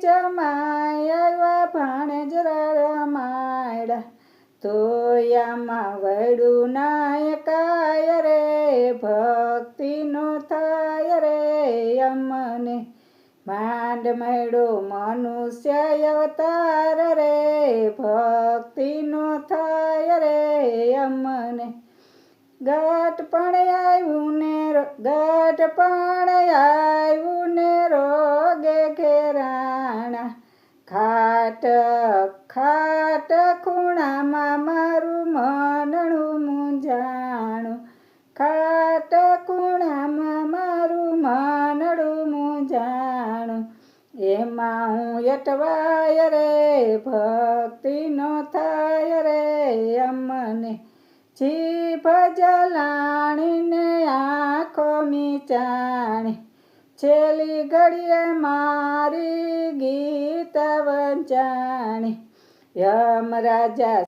જમાઈ આવ્યા ભાણેજ રમાડ્યા તોયામાં વડું નાય કાય રે ભક્તિનો થાય રે અમને માંડ મળ્યો મનુષ્ય અવતાર રે ભક્તિનો થાય રે અમને ગઢપણ આવ્યું ને રોગે ઘેરાણા ખાટ ખાટ ખૂણામાં મારું મનણું મૂંઝાણું ખાટ ખૂણામાં મારું મનડું મૂંઝાણું એમાં હું અટવાય રે ભક્તિનો થાય રે અમને જીભ જલાણીને આંખો મીચાણી છેલ્લી ઘડીએ મારી ગીત વંચાણી યમરાજા